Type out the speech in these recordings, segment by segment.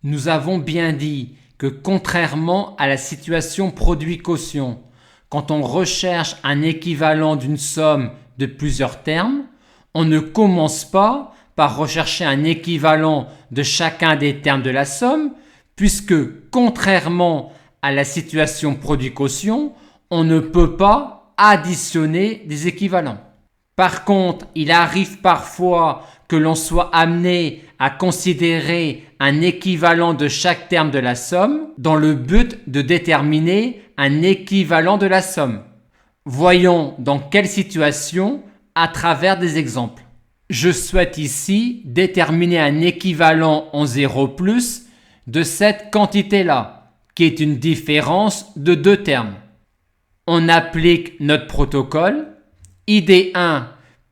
Nous avons bien dit que contrairement à la situation produit-quotient, quand on recherche un équivalent d'une somme de plusieurs termes, on ne commence pas par rechercher un équivalent de chacun des termes de la somme, puisque contrairement à la situation produit-quotient, on ne peut pas additionner des équivalents. Par contre, il arrive parfois que l'on soit amené à considérer un équivalent de chaque terme de la somme dans le but de déterminer un équivalent de la somme. Voyons dans quelle situation à travers des exemples. Je souhaite ici déterminer un équivalent en 0+ de cette quantité-là, qui est une différence de deux termes. On applique notre protocole. ID1,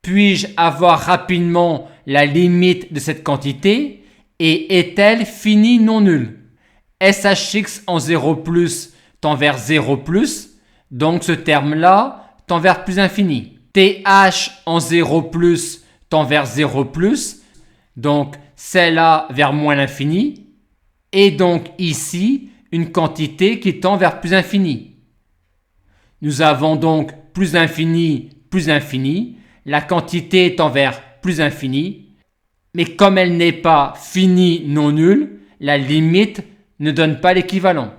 puis-je avoir rapidement la limite de cette quantité et est-elle finie non nulle? SHX en 0+ tend vers 0+, donc ce terme-là tend vers plus infini. TH en 0+ tend vers 0+, donc celle-là vers moins l'infini, et donc ici une quantité qui tend vers plus infini. Nous avons donc plus infini, la quantité tend vers plus infini, mais comme elle n'est pas finie non nulle, la limite ne donne pas l'équivalent.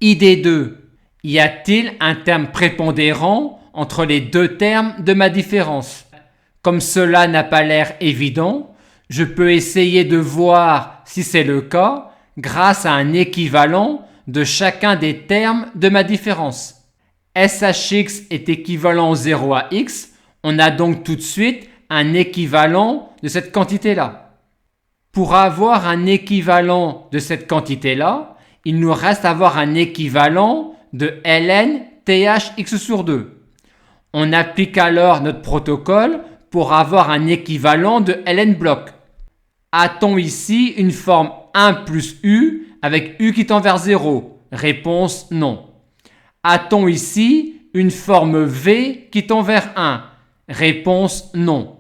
ID2, y a-t-il un terme prépondérant entre les deux termes de ma différence? Comme cela n'a pas l'air évident, je peux essayer de voir si c'est le cas grâce à un équivalent de chacun des termes de ma différence. SHX est équivalent au 0 à x, on a donc tout de suite un équivalent de cette quantité-là. Pour avoir un équivalent de cette quantité-là, il nous reste à avoir un équivalent de ln TH(x) sur 2. On applique alors notre protocole pour avoir un équivalent de ln bloc. A-t-on ici une forme 1 plus u avec u qui tend vers 0? Réponse non. A-t-on ici une forme v qui tend vers 1? Réponse non.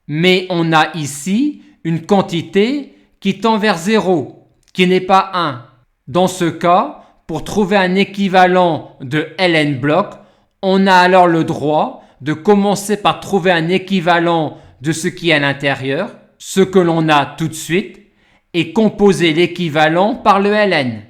Mais on a ici une quantité qui tend vers 0, qui n'est pas 1. Dans ce cas, pour trouver un équivalent de ln bloc, on a alors le droit de commencer par trouver un équivalent de ce qui est à l'intérieur, ce que l'on a tout de suite, et composer l'équivalent par le ln.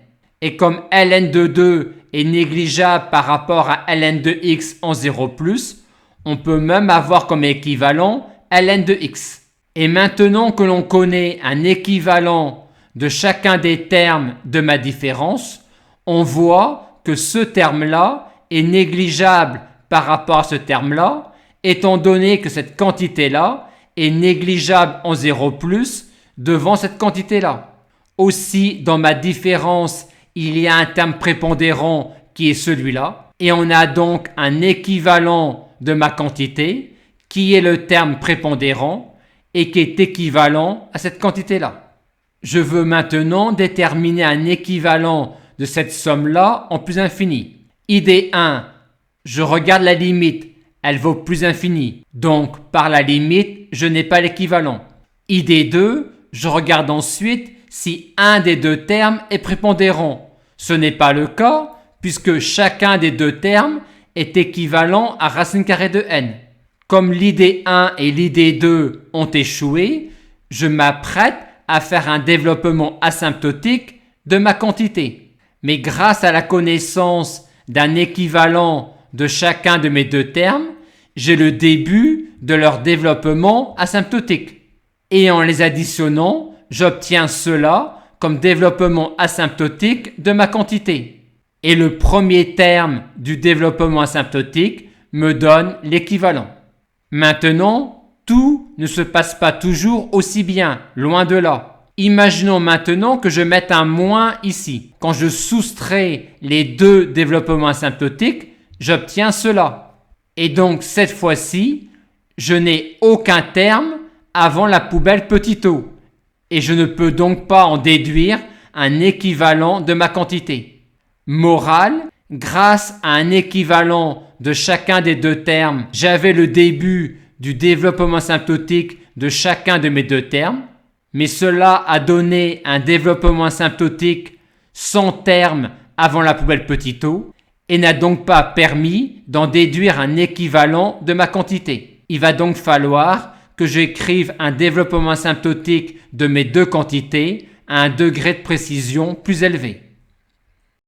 Et comme ln de 2 est négligeable par rapport à ln de x en 0+, on peut même avoir comme équivalent ln de x. Et maintenant que l'on connaît un équivalent de chacun des termes de ma différence, on voit que ce terme-là est négligeable par rapport à ce terme-là, étant donné que cette quantité-là est négligeable en 0+ devant cette quantité-là. Aussi, dans ma différence, il y a un terme prépondérant qui est celui-là, et on a donc un équivalent de ma quantité qui est le terme prépondérant et qui est équivalent à cette quantité-là. Je veux maintenant déterminer un équivalent de cette somme-là en plus infini. ID1, je regarde la limite, elle vaut plus infini, donc par la limite, je n'ai pas l'équivalent. ID2, je regarde ensuite si un des deux termes est prépondérant. Ce n'est pas le cas, puisque chacun des deux termes est équivalent à racine carrée de n. Comme l'ID1 et l'ID2 ont échoué, je m'apprête à faire un développement asymptotique de ma quantité. Mais grâce à la connaissance d'un équivalent de chacun de mes deux termes, j'ai le début de leur développement asymptotique. Et en les additionnant, j'obtiens cela comme développement asymptotique de ma quantité. Et le premier terme du développement asymptotique me donne l'équivalent. Maintenant, tout ne se passe pas toujours aussi bien, loin de là. Imaginons maintenant que je mette un moins ici. Quand je soustrais les deux développements asymptotiques, j'obtiens cela. Et donc cette fois-ci, je n'ai aucun terme avant la poubelle petit o. Et je ne peux donc pas en déduire un équivalent de ma quantité. Morale, grâce à un équivalent de chacun des deux termes, j'avais le début du développement asymptotique de chacun de mes deux termes. Mais cela a donné un développement asymptotique sans terme avant la poubelle petit o et n'a donc pas permis d'en déduire un équivalent de ma quantité. Il va donc falloir que j'écrive un développement asymptotique de mes deux quantités à un degré de précision plus élevé.